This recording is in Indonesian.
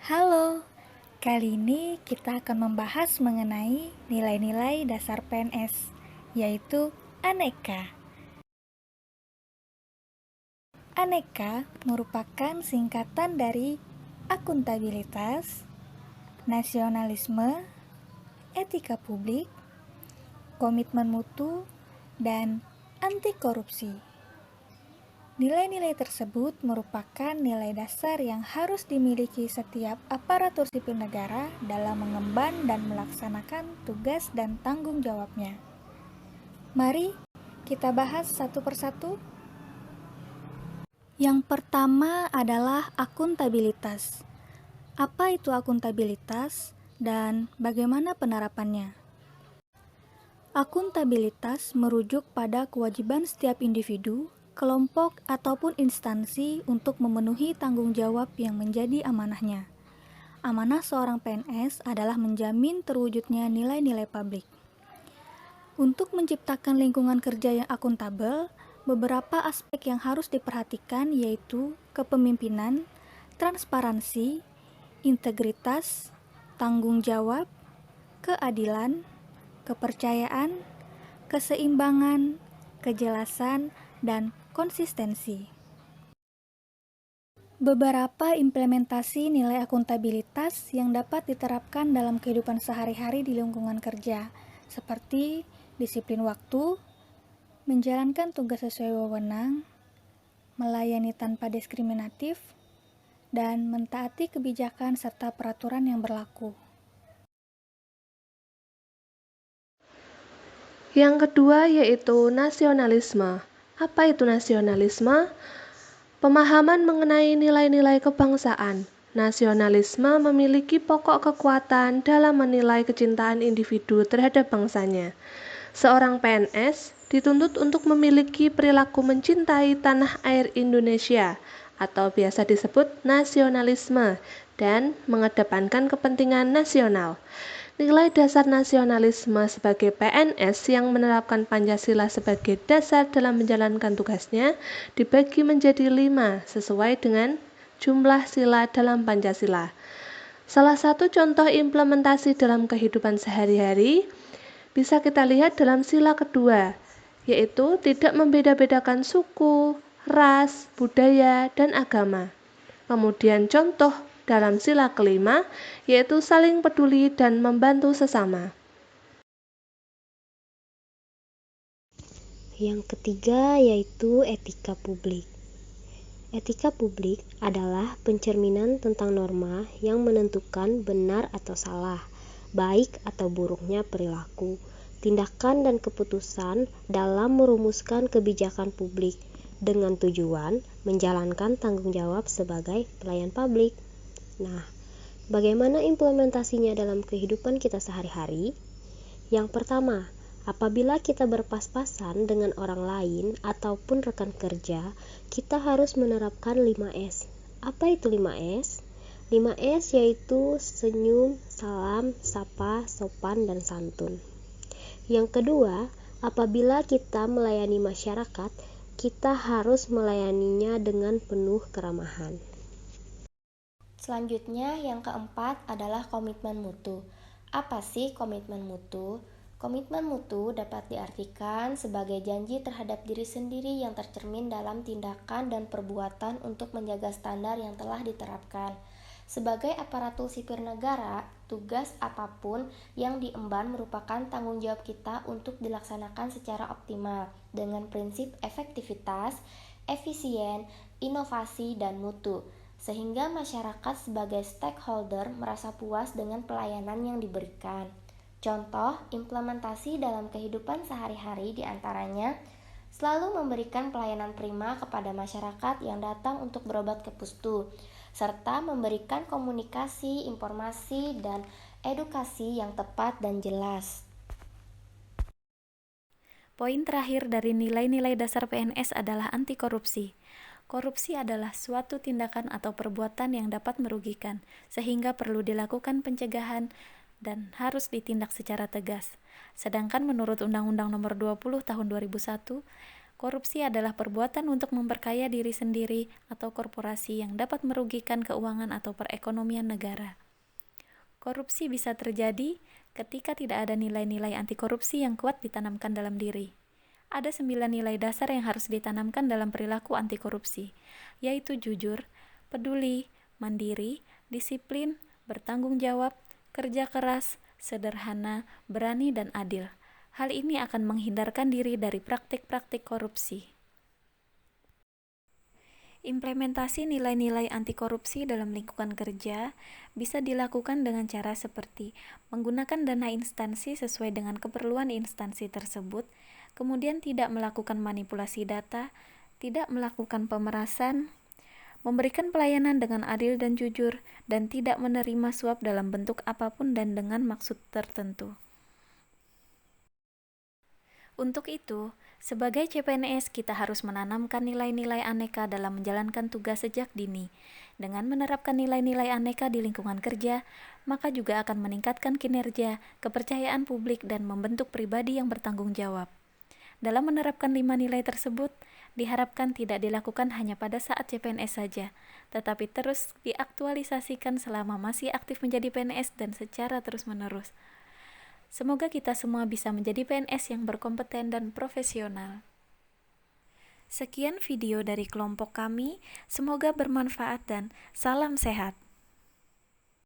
Halo, kali ini kita akan membahas mengenai nilai-nilai dasar PNS, yaitu Aneka. Aneka merupakan singkatan dari akuntabilitas, nasionalisme, etika publik, komitmen mutu, dan anti korupsi. Nilai-nilai tersebut merupakan nilai dasar yang harus dimiliki setiap aparatur sipil negara dalam mengemban dan melaksanakan tugas dan tanggung jawabnya. Mari kita bahas satu persatu. Yang pertama adalah akuntabilitas. Apa itu akuntabilitas dan bagaimana penerapannya? Akuntabilitas merujuk pada kewajiban setiap individu, kelompok, ataupun instansi untuk memenuhi tanggung jawab yang menjadi amanahnya. Amanah seorang PNS adalah menjamin terwujudnya nilai-nilai publik. Untuk menciptakan lingkungan kerja yang akuntabel, beberapa aspek yang harus diperhatikan yaitu kepemimpinan, transparansi, integritas, tanggung jawab, keadilan, kepercayaan, keseimbangan, kejelasan, dan konsistensi. Beberapa implementasi nilai akuntabilitas yang dapat diterapkan dalam kehidupan sehari-hari di lingkungan kerja, seperti disiplin waktu, menjalankan tugas sesuai wewenang, melayani tanpa diskriminatif, dan mentaati kebijakan serta peraturan yang berlaku. Yang kedua yaitu nasionalisme. Apa itu nasionalisme? Pemahaman mengenai nilai-nilai kebangsaan. Nasionalisme memiliki pokok kekuatan dalam menilai kecintaan individu terhadap bangsanya. Seorang PNS dituntut untuk memiliki perilaku mencintai tanah air Indonesia atau biasa disebut nasionalisme dan mengedepankan kepentingan nasional. Nilai dasar nasionalisme sebagai PNS yang menerapkan Pancasila sebagai dasar dalam menjalankan tugasnya dibagi menjadi 5 sesuai dengan jumlah sila dalam Pancasila. Salah satu contoh implementasi dalam kehidupan sehari-hari bisa kita lihat dalam sila kedua, yaitu tidak membeda-bedakan suku, ras, budaya, dan agama. Kemudian contoh dalam sila kelima, yaitu saling peduli dan membantu sesama. Yang ketiga yaitu etika publik. Etika publik adalah pencerminan tentang norma yang menentukan benar atau salah, baik atau buruknya perilaku, tindakan dan keputusan dalam merumuskan kebijakan publik dengan tujuan menjalankan tanggung jawab sebagai pelayan publik. Nah, bagaimana implementasinya dalam kehidupan kita sehari-hari? Yang pertama, apabila kita berpas-pasan dengan orang lain ataupun rekan kerja, kita harus menerapkan 5S. Apa itu 5S? 5S yaitu senyum, salam, sapa, sopan, dan santun. Yang kedua, apabila kita melayani masyarakat, kita harus melayaninya dengan penuh keramahan. Selanjutnya, yang keempat adalah komitmen mutu. Apa sih komitmen mutu? Komitmen mutu dapat diartikan sebagai janji terhadap diri sendiri yang tercermin dalam tindakan dan perbuatan untuk menjaga standar yang telah diterapkan. Sebagai aparatur sipil negara, tugas apapun yang diemban merupakan tanggung jawab kita untuk dilaksanakan secara optimal dengan prinsip efektivitas, efisien, inovasi, dan mutu, sehingga masyarakat sebagai stakeholder merasa puas dengan pelayanan yang diberikan. Contoh implementasi dalam kehidupan sehari-hari diantaranya selalu memberikan pelayanan prima kepada masyarakat yang datang untuk berobat ke pustu, serta memberikan komunikasi, informasi, dan edukasi yang tepat dan jelas. Poin terakhir dari nilai-nilai dasar PNS adalah anti korupsi. Korupsi adalah suatu tindakan atau perbuatan yang dapat merugikan, sehingga perlu dilakukan pencegahan dan harus ditindak secara tegas. Sedangkan menurut Undang-Undang Nomor 20 Tahun 2001, Korupsi adalah perbuatan untuk memperkaya diri sendiri atau korporasi yang dapat merugikan keuangan atau perekonomian negara. Korupsi bisa terjadi ketika tidak ada nilai-nilai anti korupsi yang kuat ditanamkan dalam diri. Ada 9 nilai dasar yang harus ditanamkan dalam perilaku anti korupsi, yaitu jujur, peduli, mandiri, disiplin, bertanggung jawab, kerja keras, sederhana, berani, dan adil. Hal ini akan menghindarkan diri dari praktik-praktik korupsi. Implementasi nilai-nilai anti korupsi dalam lingkungan kerja bisa dilakukan dengan cara seperti menggunakan dana instansi sesuai dengan keperluan instansi tersebut, kemudian tidak melakukan manipulasi data, tidak melakukan pemerasan, memberikan pelayanan dengan adil dan jujur, dan tidak menerima suap dalam bentuk apapun dan dengan maksud tertentu. Untuk itu, sebagai CPNS kita harus menanamkan nilai-nilai aneka dalam menjalankan tugas sejak dini. Dengan menerapkan nilai-nilai aneka di lingkungan kerja, maka juga akan meningkatkan kinerja, kepercayaan publik, dan membentuk pribadi yang bertanggung jawab. Dalam menerapkan 5 nilai tersebut, diharapkan tidak dilakukan hanya pada saat CPNS saja, tetapi terus diaktualisasikan selama masih aktif menjadi PNS dan secara terus-menerus. Semoga kita semua bisa menjadi PNS yang berkompeten dan profesional. Sekian video dari kelompok kami, semoga bermanfaat dan salam sehat.